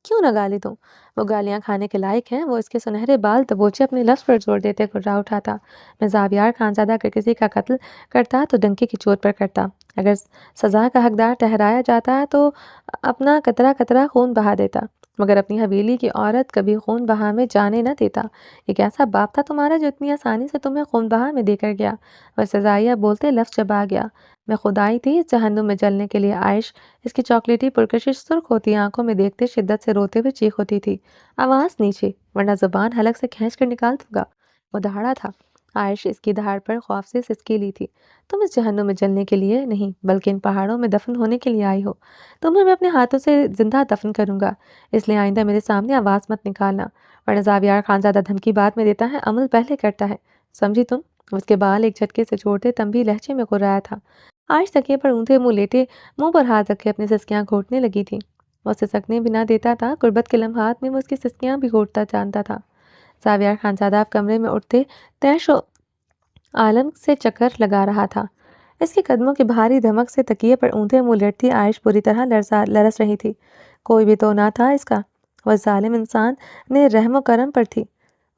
کیوں نہ گالی دوں، وہ گالیاں کھانے کے لائق ہیں۔ وہ اس کے سنہرے بال دبوچے اپنے لفظ پر زور دیتے گھررا اٹھا تھا۔ میں زاویار خانزادہ اگر کسی کا قتل کرتا تو ڈنکی کی چوٹ پر کرتا، اگر سزا کا حقدار ٹھہرایا جاتا تو اپنا قطرہ قطرہ خون بہا دیتا، مگر اپنی حویلی کی عورت کبھی خون بہا میں جانے نہ دیتا۔ ایک ایسا باپ تھا تمہارا جو اتنی آسانی سے تمہیں خون بہا میں دے کر گیا۔ وہ سزائیہ بولتے لفظ چبا گیا۔ میں خود آئی تھی اس جہنم میں جلنے کے لیے۔ عائش اس کی چاکلیٹی پرکشش سرخ ہوتی آنکھوں میں دیکھتے شدت سے روتے ہوئے چیخ ہوتی تھی۔ آواز نیچے، ورنہ زبان حلق سے کھینچ کر نکال دوں گا۔ وہ دہاڑا تھا۔ عائش اس کی دھاڑ پر خوف سے سسکی لی تھی۔ تم اس جہنم میں جلنے کے لیے نہیں بلکہ ان پہاڑوں میں دفن ہونے کے لیے آئی ہو۔ تمہیں میں اپنے ہاتھوں سے زندہ دفن کروں گا، اس لیے آئندہ میرے سامنے آواز مت نکالنا، ورنہ زاویار خانزادہ دھمکی بعد میں دیتا ہے، عمل پہلے کرتا ہے، سمجھی تم؟ اس کے بال ایک جھٹکے سے چھوڑتے تنبیہ لہجے میں غرایا تھا۔ عائش تکیے پر اونھے منہ لیٹے منہ پر ہاتھ رکھے اپنی سسکیاں گھونٹنے لگی تھی۔ وہ سسکنے بھی نہ دیتا تھا۔ قربت کے لمحات میں وہ اس کی سسکیاں بھی گھونٹتا جانتا تھا۔ زاویار خانزادہ کمرے میں اٹھتے تیش و عالم سے چکر لگا رہا تھا۔ اس کے قدموں کی بھاری دھمک سے تکیے پر اونھے منہ لیٹتی عائش بری طرح لرس رہی تھی۔ کوئی بھی تو نہ تھا اس کا، وہ ظالم انسان نے رحم و کرم پر تھی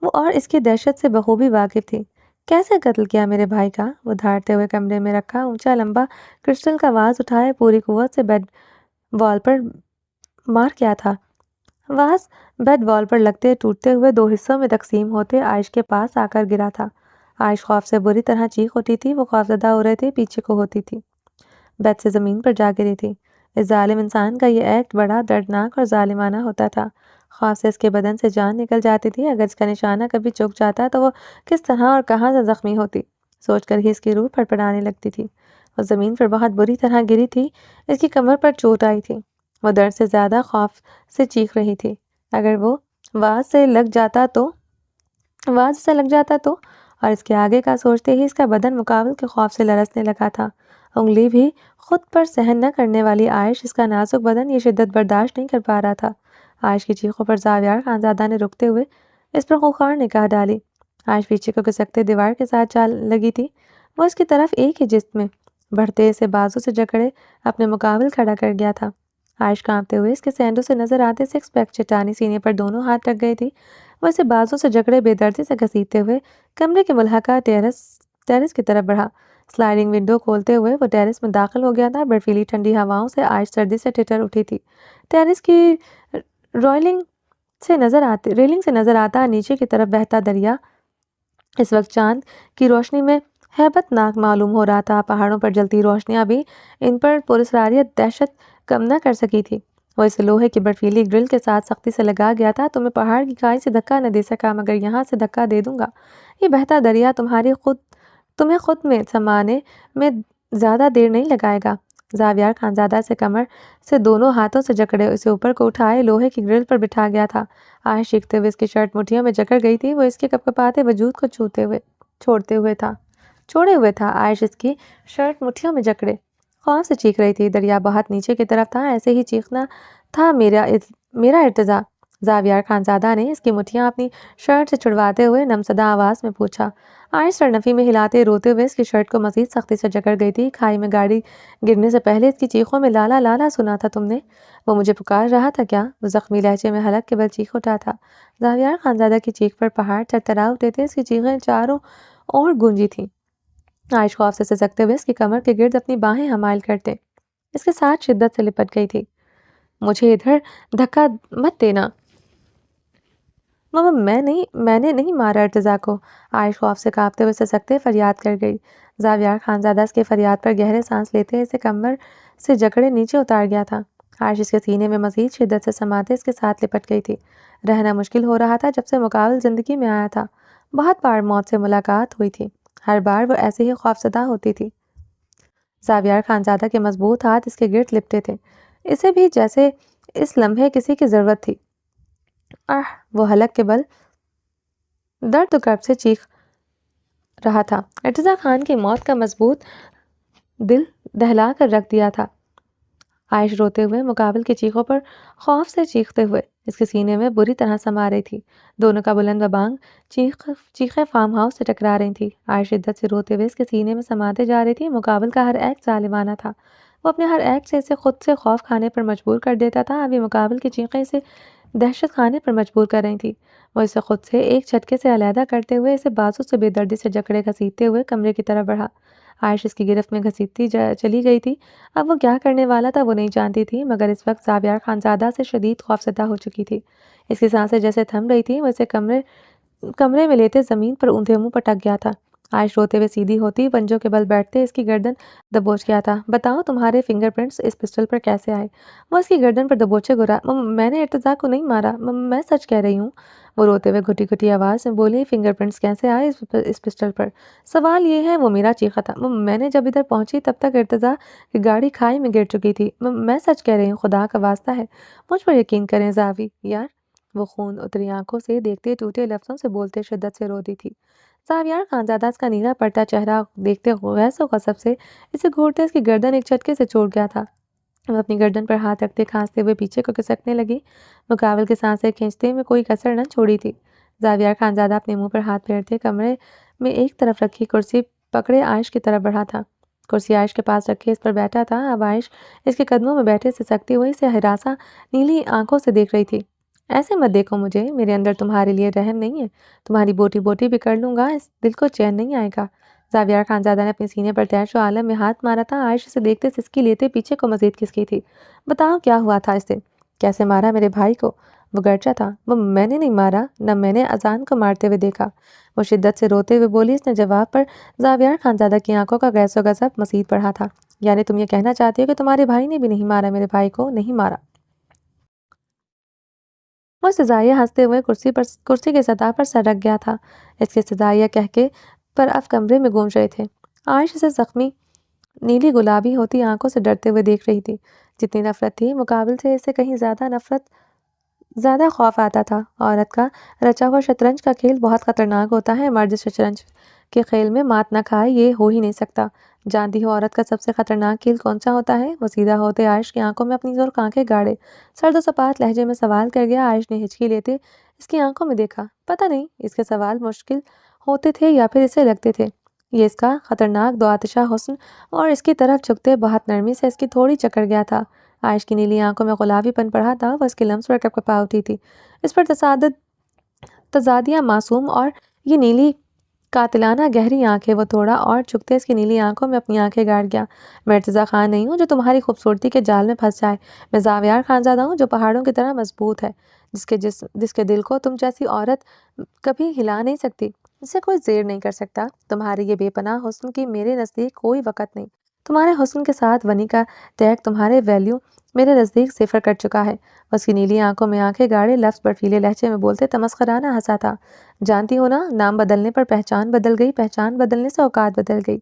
وہ، اور اس کی دہشت سے بخوبی واقف تھی۔ کیسے قتل کیا میرے بھائی کا؟ وہ دھاڑتے ہوئے کمرے میں رکھا اونچا لمبا کرسٹل کا واز اٹھائے پوری قوت سے بیڈ وال پر مار کیا تھا۔ واز بیڈ وال پر لگتے ٹوٹتے ہوئے دو حصوں میں تقسیم ہوتے عائش کے پاس آ کر گرا تھا۔ عائش خوف سے بری طرح چیخ اٹھی تھی۔ وہ خوفزدہ ہو رہے تھے، پیچھے کو ہوتی تھی، بیڈ سے زمین پر جا گری تھی۔ اس ظالم انسان کا یہ ایکٹ بڑا دردناک اور ظالمانہ ہوتا تھا۔ خوف سے اس کے بدن سے جان نکل جاتی تھی۔ اگر اس کا نشانہ کبھی چک جاتا تو وہ کس طرح اور کہاں سے زخمی ہوتی، سوچ کر ہی اس کی روح پھڑپڑانے لگتی تھی۔ وہ زمین پر بہت بری طرح گری تھی، اس کی کمر پر چوٹ آئی تھی۔ وہ درد سے زیادہ خوف سے چیخ رہی تھی۔ اگر وہ واز سے لگ جاتا تو اور اس کے آگے کا سوچتے ہی اس کا بدن مقابل کے خوف سے لرزنے لگا تھا۔ انگلی بھی خود پر سہن نہ کرنے والی عائش، اس کا نازک بدن یہ شدت برداشت نہیں کر پا رہا تھا۔ عائش کی چیخوں پر زاویار خانزادہ نے رکتے ہوئے اس پر خوخار نگاہ ڈالی۔ عائش پیچھے کو گھسکتے دیوار کے ساتھ چال لگی تھی۔ وہ اس کی طرف ایک ہی جسم میں بڑھتے سے بازو سے جکڑے اپنے مقابل کھڑا کر گیا تھا۔ عائش کانپتے ہوئے اس کے سینڈو سے نظر آتے سکس پیک چٹانی سینے پر دونوں ہاتھ رکھ گئی تھی۔ وہ اسے بازو سے جکڑے بے دردی سے گھسیٹتے ہوئے کمرے کے ملحقہ ٹیرس کی طرف بڑھا۔ سلائڈنگ ونڈو کھولتے ہوئے وہ ٹیرس میں داخل ہو گیا تھا۔ برفیلی ٹھنڈی ہواؤں سے عائش سردی سے ٹھٹر اٹھی تھی۔ ٹیرس کی ریلنگ سے نظر آتا نیچے کی طرف بہتا دریا اس وقت چاند کی روشنی میں ہیبت ناک معلوم ہو رہا تھا۔ پہاڑوں پر جلتی روشنیاں بھی ان پر پراسرار دہشت کم نہ کر سکی تھی۔ وہ اس لوہے کی برفیلی گرل کے ساتھ سختی سے لگا گیا تھا۔ تمہیں پہاڑ کی کھائی سے دھکا نہ دے سکا، مگر یہاں سے دھکا دے دوں گا۔ یہ بہتا دریا تمہیں خود میں سمانے میں زیادہ دیر نہیں لگائے گا۔ زاویار خانزادہ سے کمر سے دونوں ہاتھوں سے جکڑے اسے اوپر کو اٹھائے لوہے کی گرل پر بٹھا گیا تھا۔ عائش چیختے ہوئے اس کی شرٹ مٹھیوں میں جکڑ گئی تھی۔ وہ اس کے کپکپاتے وجود کو چھوڑے ہوئے تھا۔ عائش اس کی شرٹ مٹھیوں میں جکڑے خوف سے چیخ رہی تھی۔ دریا بہت نیچے کی طرف تھا، ایسے ہی چیخنا تھا میرا ارتجا۔ زاویار خانزادہ نے اس کی مٹھیاں اپنی شرٹ سے چھڑواتے ہوئے نمزدہ آواز میں پوچھا۔ عائش سرنفی میں ہلاتے روتے ہوئے اس کی شرٹ کو مزید سختی سے جکڑ گئی تھی۔ کھائی میں گاڑی گرنے سے پہلے اس کی چیخوں میں لالا لالا سنا تھا تم نے؟ وہ مجھے پکار رہا تھا کیا؟ وہ زخمی لہجے میں حلق کے بل چیخ اٹھا تھا۔ زاویار خانزادہ کی چیخ پر پہاڑ تھرتھرا اٹھے تھے۔ اس کی چیخیں چاروں اور گونجی تھیں۔ عائش خوف سے سسکتے ہوئے اس کی کمر کے گرد اپنی باہیں حمائل کرتے اس کے ساتھ شدت سے لپٹ گئی تھی۔ مجھے ادھر دھکا مت دینا ماما، میں نے نہیں مارا ارتضیٰ کو۔ عائش خوف سے کانپتے ہوئے سسکتے فریاد کر گئی۔ زاویار خانزادہ اس کے فریاد پر گہرے سانس لیتے اسے کمر سے جکڑے نیچے اتار گیا تھا۔ عائش اس کے سینے میں مزید شدت سے سماتے اس کے ساتھ لپٹ گئی تھی۔ رہنا مشکل ہو رہا تھا جب سے مقابل زندگی میں آیا تھا۔ بہت بار موت سے ملاقات ہوئی تھی، ہر بار وہ ایسے ہی خوفزدہ ہوتی تھی۔ زاویار خانزادہ کے مضبوط ہاتھ اس کے گرد لپٹے تھے، اسے بھی جیسے اس لمحے کسی کی ضرورت تھی۔ وہ حلق کے بل درد و کرب سے چیخ رہا تھا۔ ارتضیٰ خان کی موت کا مضبوط دل دہلا کر رکھ دیا تھا۔ عائش روتے ہوئے مقابل کی چیخوں پر خوف سے چیختے ہوئے اس کے سینے میں بری طرح سما رہی تھی۔ دونوں کا بلند و بانگ چیخیں فارم ہاؤس سے ٹکرا رہی تھی۔ عائش شدت سے روتے ہوئے اس کے سینے میں سماتے جا رہی تھی۔ مقابل کا ہر ایکٹ ظالمانہ تھا۔ وہ اپنے ہر ایکٹ سے اسے خود سے خوف کھانے پر مجبور کر دیتا تھا۔ ابھی مقابل کی چیخیں اسے دہشت کھانے پر مجبور کر رہی تھی۔ وہ اسے خود سے ایک جھٹکے سے علیحدہ کرتے ہوئے اسے بازو سے بے دردی سے جکڑے گھسیٹتے ہوئے کمرے کی طرف بڑھا۔ عائش اس کی گرفت میں گھسیٹتی چلی گئی تھی۔ اب وہ کیا کرنے والا تھا وہ نہیں جانتی تھی، مگر اس وقت زاویار خانزادہ سے شدید خوفزدہ ہو چکی تھی۔ اس کی سانسیں جیسے تھم رہی تھیں۔ وہ اسے کمرے میں لیتے زمین پر اونھے منہ پٹک گیا تھا۔ عائش روتے ہوئے سیدھی ہوتی پنجوں کے بل بیٹھتے اس کی گردن دبوچ گیا تھا۔ بتاؤ تمہارے فنگر پرنٹس اس پسٹل پر کیسے آئے؟ وہ اس کی گردن پر دبوچے گرا۔ میں نے ارتضیٰ کو نہیں مارا، میں سچ کہہ رہی ہوں۔ وہ روتے ہوئے گھٹی گھٹی آواز میں بولی، فنگر پرنٹس کیسے آئے اس پسٹل پر؟ سوال یہ ہے، وہ میرا چیخا تھا۔ میں نے جب ادھر پہنچی تب تک ارتضیٰ کی گاڑی کھائی میں گر چکی تھی۔ میں سچ کہہ رہی ہوں، خدا کا واسطہ ہے مجھ پر یقین کریں زاوی یار۔ وہ خون اتری آنکھوں سے دیکھتے ٹوٹے لفظوں سے بولتے شدت سے رو دی تھی۔ زاویار خانزادہ اس کا نیلا پڑتا چہرہ دیکھتے غیظ و غضب سے اسے گھورتے اس کی گردن ایک جھٹکے سے چھوڑ گیا تھا۔ وہ اپنی گردن پر ہاتھ رکھتے کھانستے ہوئے پیچھے کو کھسکنے لگی۔ مقابل کے سانسیں کھینچتے میں کوئی کسر نہ چھوڑی تھی۔ زاویار خانزادہ اپنے منہ پر ہاتھ پھیرتے کمرے میں ایک طرف رکھی کرسی پکڑے عائش کی طرف بڑھا تھا۔ کرسی عائش کے پاس رکھے اس پر بیٹھا تھا۔ اب عائش اس کے قدموں میں بیٹھے سسکتی ہوئی اسے ہراساں نیلی آنکھوں سے دیکھ رہی تھی۔ ایسے مت دیکھو مجھے، میرے اندر تمہارے لیے رحم نہیں ہے۔ تمہاری بوٹی بوٹی بھی کر لوں گا، اس دل کو چین نہیں آئے گا۔ زاویار خانزادہ نے اپنے سینے پر تیش و عالم میں ہاتھ مارا تھا۔ عائش اسے دیکھتے سسکی لیتے پیچھے کو مزید کھسکی تھی۔ بتاؤ کیا ہوا تھا اس دن؟ کیسے مارا میرے بھائی کو؟ وہ گرجا تھا۔ وہ میں نے نہیں مارا، نہ میں نے اذان کو مارتے ہوئے دیکھا۔ وہ شدت سے روتے ہوئے بولی۔ اس نے جواب پر زاویار خانزادہ کی آنکھوں کا غیظ و غضب مزید بڑھا تھا۔ یعنی تم یہ کہنا چاہتی ہو کہ تمہارے بھائی نے بھی نہیں مارا میرے بھائی کو؟ نہیں مارا۔ وہ استزائیہ ہنستے ہوئے کرسی کی سطح پر سر رکھ گیا تھا۔ اس کے استزائیہ کہکے پر اب کمرے میں گونج رہے تھے۔ عائش اسے زخمی نیلی گلابی ہوتی آنکھوں سے ڈرتے ہوئے دیکھ رہی تھی۔ جتنی نفرت تھی مقابل سے اسے کہیں زیادہ خوف آتا تھا۔ عورت کا رچا ہوا شطرنج کا کھیل بہت خطرناک ہوتا ہے۔ مرد شطرنج کے کھیل میں مات نہ کھائے یہ ہو ہی نہیں سکتا۔ جانتی ہو عورت کا سب سے خطرناک کھیل کون سا ہوتا ہے؟ وہ سیدھا ہوتے عائش کی آنکھوں میں اپنی زور آنکھیں گاڑے سرد و سپاٹ لہجے میں سوال کر گیا۔ عائش نے ہچکی لیتے اس کی آنکھوں میں دیکھا۔ پتہ نہیں اس کے سوال مشکل ہوتے تھے یا پھر اسے لگتے تھے یہ اس کا خطرناک دو آتشہ حسن اور اس کی طرف جھکتے بہت نرمی سے اس کی تھوڑی چکر گیا تھا۔ عائش کی نیلی آنکھوں میں غلابی پن پڑھا تھا۔ وہ اس کے لمس پر کپکپا اٹھی تھی۔ اس پر تضادیہ معصوم اور یہ نیلی قاتلانہ گہری آنکھیں۔ وہ تھوڑا اور جھکتے اس کی نیلی آنکھوں میں اپنی آنکھیں گاڑ گیا۔ میں ارتضیٰ خان نہیں ہوں جو تمہاری خوبصورتی کے جال میں پھنس جائے۔ میں زاویار خانزادہ ہوں جو پہاڑوں کی طرح مضبوط ہے، جس کے دل کو تم جیسی عورت کبھی ہلا نہیں سکتی، جسے کوئی زیر نہیں کر سکتا۔ تمہارے یہ بے پناہ حسن کی میرے نزدیک کوئی وقت نہیں۔ تمہارے حسن کے ساتھ ونی کا ٹیگ تمہارے ویلیو میرے نزدیک صفر کر چکا ہے۔ اس کی نیلی آنکھوں میں آنکھیں گاڑے لفظ برفیلے لہجے میں بولتے تمسخرانہ ہنسا تھا۔ جانتی ہو نا، نام بدلنے پر پہچان بدل گئی، پہچان بدلنے سے اوقات بدل گئی۔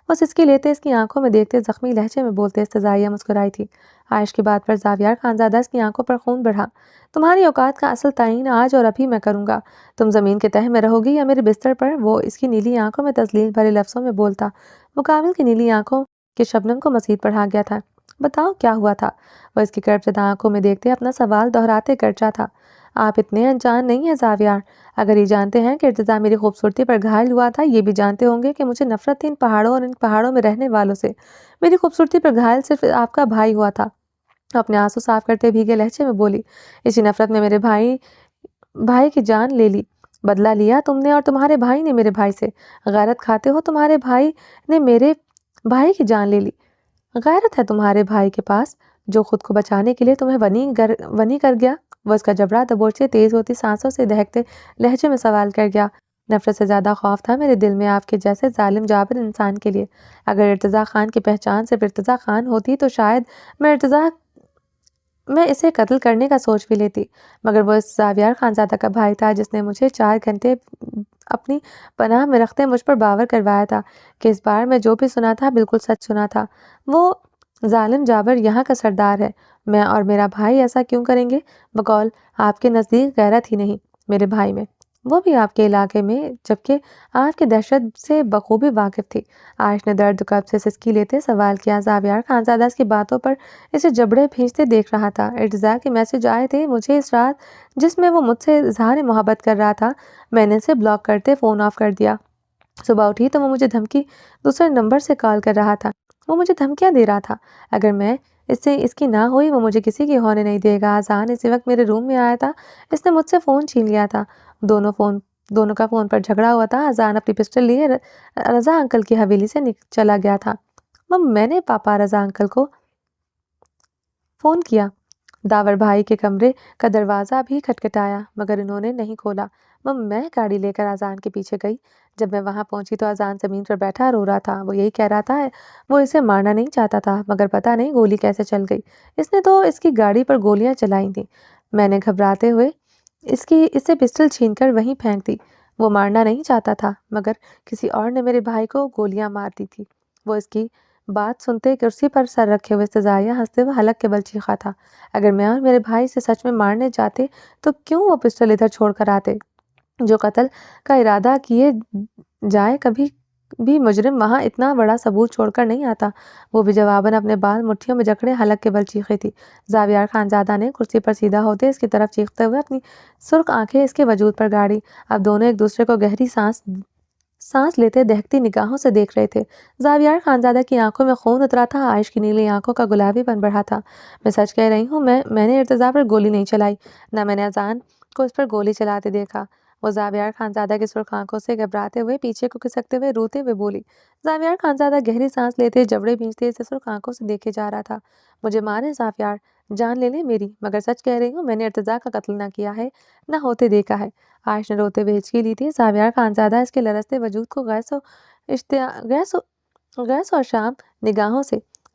وہ سسکی لیتے اس کی آنکھوں میں دیکھتے زخمی لہجے میں بولتے استزائیہ مسکرائی تھی۔ عائش کی بات پر زاویار خانزادہ اس کی آنکھوں پر خون بڑھا۔ تمہاری اوقات کا اصل تعین آج اور ابھی میں کروں گا۔ تم زمین کے تہہ میں رہو گی یا میرے بستر پر؟ وہ اس کی نیلی آنکھوں میں تذلیل بھرے لفظوں میں بولتا مقابل کی نیلی آنکھوں کے شبنم کو مزید بڑھا گیا تھا۔ بتاؤ کیا ہوا تھا؟ وہ اس کی کرب زدہ آنکھوں میں دیکھتے اپنا سوال دہراتے گرجا تھا۔ آپ اتنے انجان نہیں ہیں زاویار۔ اگر یہ جانتے ہیں کہ ارتضیٰ میری خوبصورتی پر گھائل ہوا تھا، یہ بھی جانتے ہوں گے کہ مجھے نفرت تھی ان پہاڑوں اور ان پہاڑوں میں رہنے والوں سے۔ میری خوبصورتی پر گھائل صرف آپ کا بھائی ہوا تھا۔ اپنے آنسو صاف کرتے بھیگے لہجے میں بولی، اسی نفرت میں میرے بھائی کی جان لے لی۔ بدلہ لیا تم نے اور تمہارے بھائی نے میرے بھائی سے۔ غیرت کھاتے ہو، تمہارے بھائی نے میرے بھائی کی جان لے لی۔ غیرت ہے تمہارے بھائی کے پاس جو خود کو بچانے کے لیے تمہیں ونی کر گیا۔ وہ اس کا جبڑا دبوچتے تیز ہوتی سانسوں سے دہکتے لہجے میں سوال کر گیا۔ نفرت سے زیادہ خوف تھا میرے دل میں آپ کے جیسے ظالم جابر انسان کے لیے۔ اگر ارتضیٰ خان کی پہچان صرف ارتضیٰ خان ہوتی تو شاید میں اسے قتل کرنے کا سوچ بھی لیتی، مگر وہ اس زاویار خانزادہ کا بھائی تھا جس نے مجھے 4 گھنٹے اپنی پناہ میں رکھتے مجھ پر باور کروایا تھا کہ اس بار میں جو بھی سنا تھا بالکل سچ سنا تھا۔ وہ ظالم جابر یہاں کا سردار ہے۔ میں اور میرا بھائی ایسا کیوں کریں گے؟ بقول آپ کے نزدیک غیرت ہی نہیں میرے بھائی میں، وہ بھی آپ کے علاقے میں، جبکہ آپ کی دہشت سے بخوبی واقف تھی۔ عائش نے درد قلب سے سسکی لیتے سوال کیا۔ زاویار خانزادہ اس کی باتوں پر اسے جبڑے بھینچتے دیکھ رہا تھا۔ ارتضیٰ کے میسج آئے تھے مجھے اس رات جس میں وہ مجھ سے اظہار محبت کر رہا تھا، میں نے اسے بلاک کرتے فون آف کر دیا۔ صبح اٹھی تو وہ مجھے دھمکی دوسرے نمبر سے کال کر رہا تھا۔ وہ مجھے دھمکیاں دے رہا تھا اگر میں اس کی نہ ہوئی وہ مجھے کسی کی ہونے نہیں دے گا۔ آذان اسی وقت میرے روم میں آیا تھا، اس نے مجھ سے فون چھین لیا تھا۔ دونوں کا فون پر جھگڑا ہوا تھا۔ آذان اپنی پسٹل لیے رضا انکل کی حویلی سے چلا گیا تھا۔ میں نے پاپا رضا انکل کو فون کیا۔ داور بھائی کے کمرے کا دروازہ بھی کھٹکھٹایا مگر انہوں نے نہیں کھولا۔ میں گاڑی لے کر آذان کے پیچھے گئی۔ جب میں وہاں پہنچی تو آذان زمین پر بیٹھا رو رہا تھا۔ وہ یہی کہہ رہا تھا وہ اسے مارنا نہیں چاہتا تھا، مگر پتہ نہیں گولی کیسے چل گئی۔ اس نے تو اس کی گاڑی پر گولیاں چلائی تھیں۔ میں نے گھبراتے ہوئے اس سے پسٹل چھین کر وہیں پھینک دی۔ وہ مارنا نہیں چاہتا تھا مگر کسی اور نے میرے بھائی کو گولیاں مار دی تھی۔ وہ اس کی بات سنتے کرسی پر سر رکھے ہوئے استزائیہ ہنستے ہوئے حلق کے بل چیخا تھا۔ اگر میں اور میرے بھائی سے سچ میں مارنے جاتے تو کیوں وہ پسٹل ادھر چھوڑ کر آتے؟ جو قتل کا ارادہ کیے جائے کبھی بھی مجرم وہاں اتنا بڑا ثبوت چھوڑ کر نہیں آتا۔ وہ بھی جواباً اپنے بال مٹھیوں میں جکڑے حلق کے بل چیخی تھی۔ زاویار خانزادہ نے کرسی پر سیدھا ہوتے اس کی طرف چیختے ہوئے اپنی سرخ آنکھیں اس کے وجود پر گاڑی۔ اب دونوں ایک دوسرے کو گہری سانس لیتے دہکتی نگاہوں سے دیکھ رہے تھے۔ زاویار خانزادہ کی آنکھوں میں خون اترا تھا، عائش کی نیلی آنکھوں کا گلابی پن بڑھا تھا۔ میں سچ کہہ رہی ہوں، میں نے ارتضیٰ پر گولی نہیں چلائی، نہ میں نے آذان کو اس پر گولی چلاتے دیکھا۔ وہ زاویار خانزادہ کی سرخ آنکھوں سے گھبراتے ہوئے پیچھے کو کھسکتے ہوئے روتے ہوئے بولی۔ زاویار خانزادہ گہری سانس لیتے جبڑے بھینچتے اسے سرخ آنکھوں سے دیکھے جا رہا تھا۔ مجھے مارے زاویار، جان لے لیں میری، مگر سچ کہہ رہی ہوں میں نے ارتضیٰ کا قتل نہ کیا ہے نہ ہوتے دیکھا ہے۔ عائش نے روتے ہوئے ہچکی لی تھی۔ زاویار خانزادہ اس کے لرزتے وجود کو غیظ و اشام نگاہوں سے